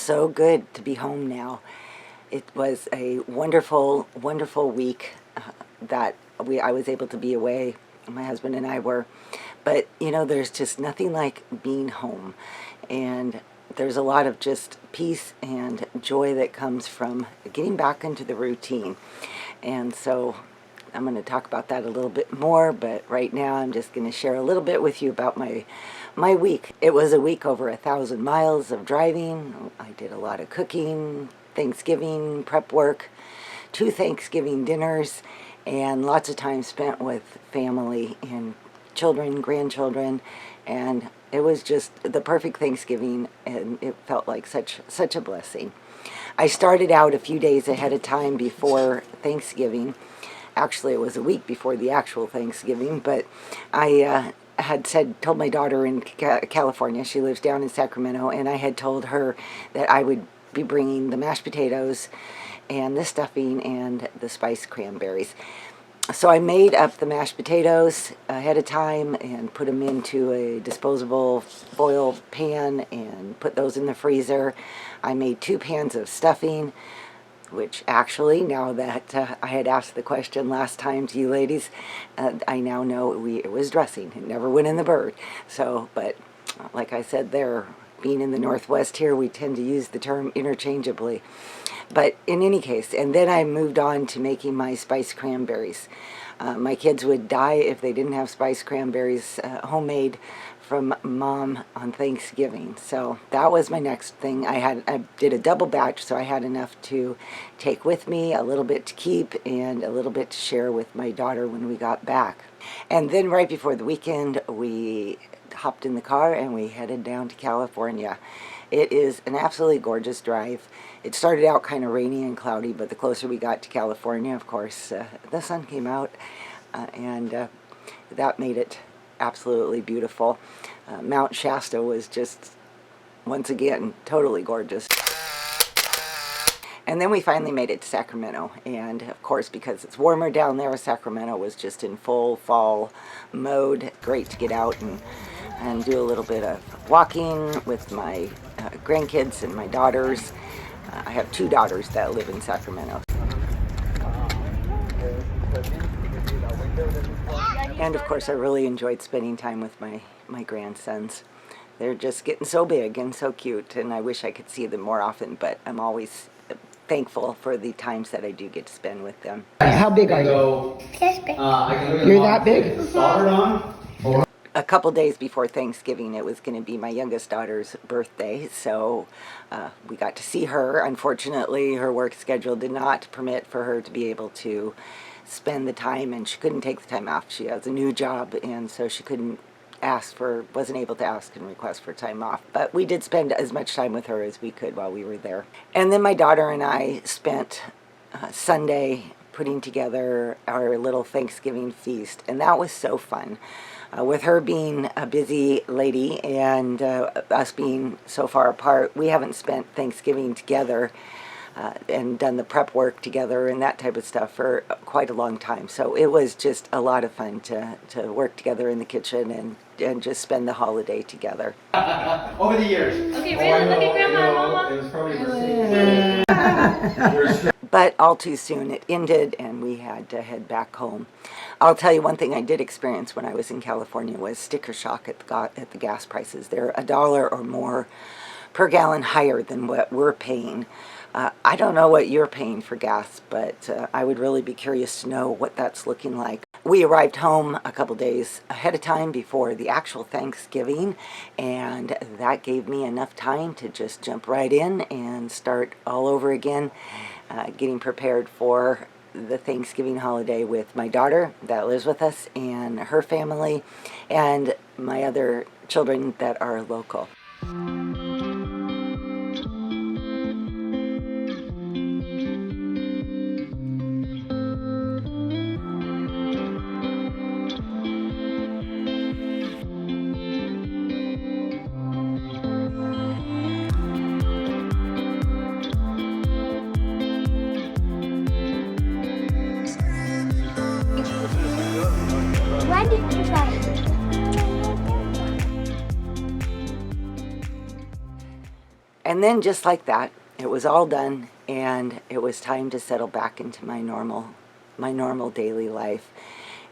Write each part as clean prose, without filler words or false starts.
so good to be home now. It was a wonderful, wonderful week that I was able to be away. My husband and I were. But, you know, there's just nothing like being home. And there's a lot of just peace and joy that comes from getting back into the routine. And so I'm going to talk about that a little bit more, but right now I'm just going to share a little bit with you about my week. It was a week over 1,000 miles of driving. I did a lot of cooking, Thanksgiving prep work, 2 Thanksgiving dinners, and lots of time spent with family and children, grandchildren, and it was just the perfect Thanksgiving, and it felt like such a blessing. I started out a few days ahead of time before Thanksgiving. Actually, it was a week before the actual Thanksgiving, but I had told my daughter in California, she lives down in Sacramento, and I had told her that I would be bringing the mashed potatoes and the stuffing and the spiced cranberries. So I made up the mashed potatoes ahead of time and put them into a disposable foil pan and put those in the freezer. I made 2 pans of stuffing, which actually, now that I had asked the question last time to you ladies, I now know it was dressing. It never went in the bird. So, but like I said there, being in the Northwest here, we tend to use the term interchangeably. But in any case, and then I moved on to making my spiced cranberries. My kids would die if they didn't have spiced cranberries homemade from Mom on Thanksgiving. So that was my next thing. I did a double batch, so I had enough to take with me, a little bit to keep, and a little bit to share with my daughter when we got back. And then right before the weekend, we hopped in the car and we headed down to California. It is an absolutely gorgeous drive. It started out kind of rainy and cloudy, but the closer we got to California, of course, the sun came out, and that made it absolutely beautiful. Mount Shasta was just, once again, totally gorgeous. And then we finally made it to Sacramento, and of course, because it's warmer down there, Sacramento was just in full fall mode. Great to get out and do a little bit of walking with my grandkids and my daughters. I have 2 daughters that live in Sacramento. And of course, I really enjoyed spending time with my grandsons. They're just getting so big and so cute, and I wish I could see them more often, but I'm always thankful for the times that I do get to spend with them. How big are you? This big. You're that big? A couple days before Thanksgiving, it was going to be my youngest daughter's birthday, so we got to see her. Unfortunately, her work schedule did not permit for her to be able to spend the time, and she couldn't take the time off. She has a new job, and so she wasn't able to ask and request for time off. But we did spend as much time with her as we could while we were there. And then my daughter and I spent Sunday putting together our little Thanksgiving feast, and that was so fun. With her being a busy lady and us being so far apart, we haven't spent Thanksgiving together and done the prep work together and that type of stuff for quite a long time. So it was just a lot of fun to work together in the kitchen and just spend the holiday together. Over the years. Okay, Raylan, look at Grandma and Mama. It was probably But all too soon it ended and we had to head back home. I'll tell you one thing I did experience when I was in California was sticker shock at the gas prices. They're $1 or more per gallon higher than what we're paying. I don't know what you're paying for gas, but I would really be curious to know what that's looking like. We arrived home a couple days ahead of time before the actual Thanksgiving, and that gave me enough time to just jump right in and start all over again, getting prepared for the Thanksgiving holiday with my daughter that lives with us and her family and my other children that are local. Why did you buy it? And And then just like that, it was all done, and it was time to settle back into my normal daily life.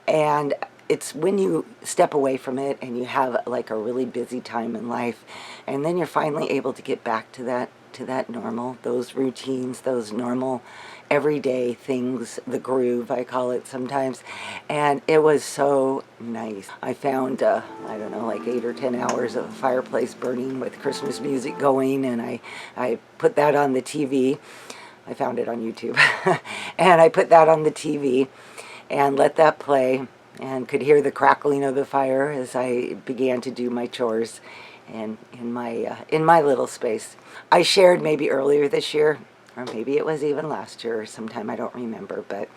And it's when you step away from it and you have like a really busy time in life, and then you're finally able to get back to that normal, those routines, those normal everyday things, the groove I call it sometimes. And it was so nice. I found I don't know, like 8 or 10 hours of fireplace burning with Christmas music going, and I put that on the TV. I found it on YouTube. And I put that on the TV and let that play, and could hear the crackling of the fire as I began to do my chores and in my little space. I shared maybe earlier this year, or maybe it was even last year or sometime, I don't remember, but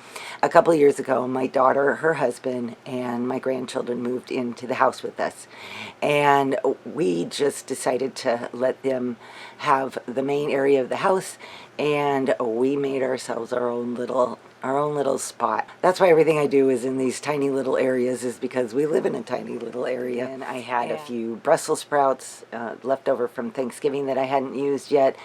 a couple of years ago, my daughter, her husband, and my grandchildren moved into the house with us. And we just decided to let them have the main area of the house, and we made ourselves our own little spot. That's why everything I do is in these tiny little areas, is because we live in a tiny little area. And I had a few Brussels sprouts left over from Thanksgiving that I hadn't used yet,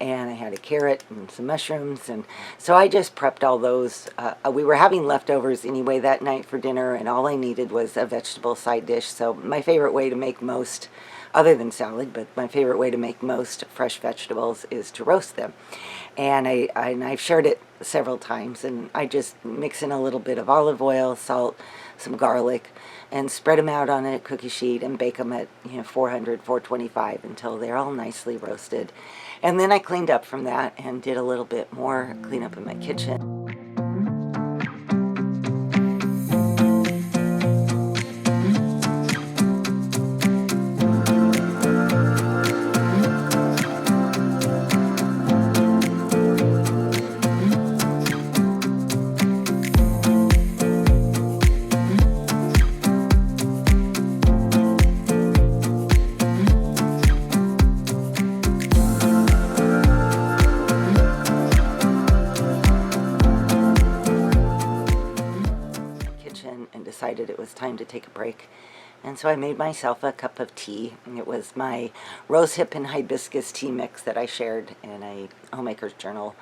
and I had a carrot and some mushrooms, and so I just prepped all those. We were having leftovers anyway that night for dinner, and all I needed was a vegetable side dish. So my favorite way to make most, other than salad, but my favorite way to make most fresh vegetables is to roast them. And I've shared it several times, and I just mix in a little bit of olive oil, salt, some garlic, and spread them out on a cookie sheet and bake them at 400, 425 until they're all nicely roasted. And then I cleaned up from that and did a little bit more cleanup in my kitchen. And decided it was time to take a break. And so I made myself a cup of tea, and it was my Rosehip and Hibiscus tea mix that I shared in a Homemaker's journal.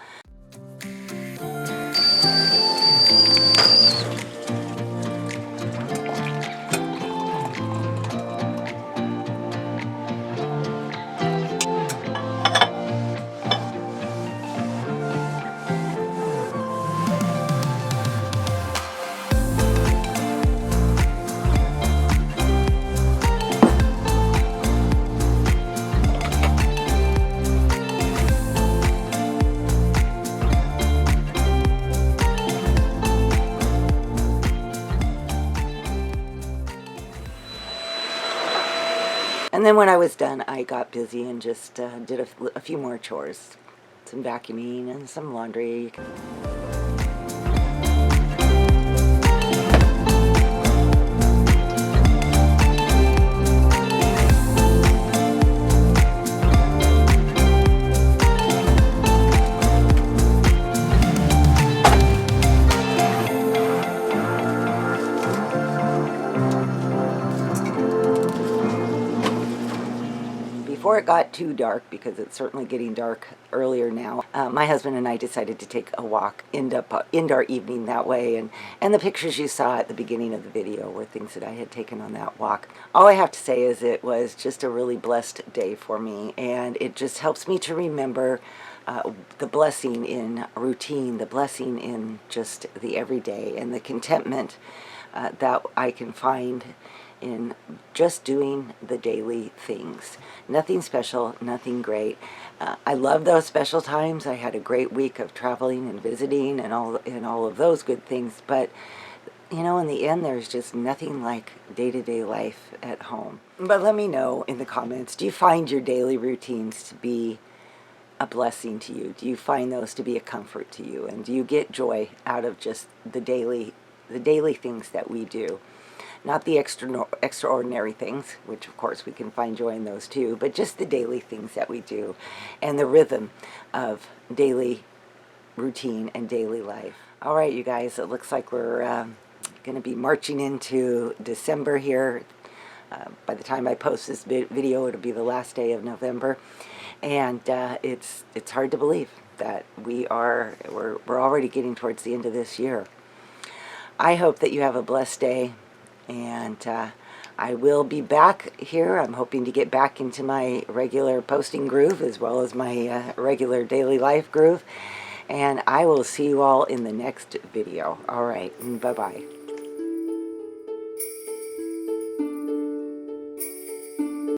And then when I was done, I got busy and just did a few more chores. Some vacuuming and some laundry. Before it got too dark, because it's certainly getting dark earlier now, my husband and I decided to take a walk, end our evening that way, and the pictures you saw at the beginning of the video were things that I had taken on that walk. All I have to say is it was just a really blessed day for me, and it just helps me to remember the blessing in routine, the blessing in just the everyday, and the contentment that I can find in just doing the daily things. Nothing special, nothing great. I love those special times. I had a great week of traveling and visiting and all of those good things, but in the end, there's just nothing like day-to-day life at home. But let me know in the comments, do you find your daily routines to be a blessing to you? Do you find those to be a comfort to you? And do you get joy out of just the daily things that we do? Not the extraordinary things, which of course we can find joy in those too, but just the daily things that we do and the rhythm of daily routine and daily life. All right, you guys, it looks like we're going to be marching into December here. By the time I post this video, it'll be the last day of November. And it's hard to believe that we're already getting towards the end of this year. I hope that you have a blessed day, and I will be back here. I'm hoping to get back into my regular posting groove as well as my regular daily life groove, and I will see you all in the next video. All right, bye-bye.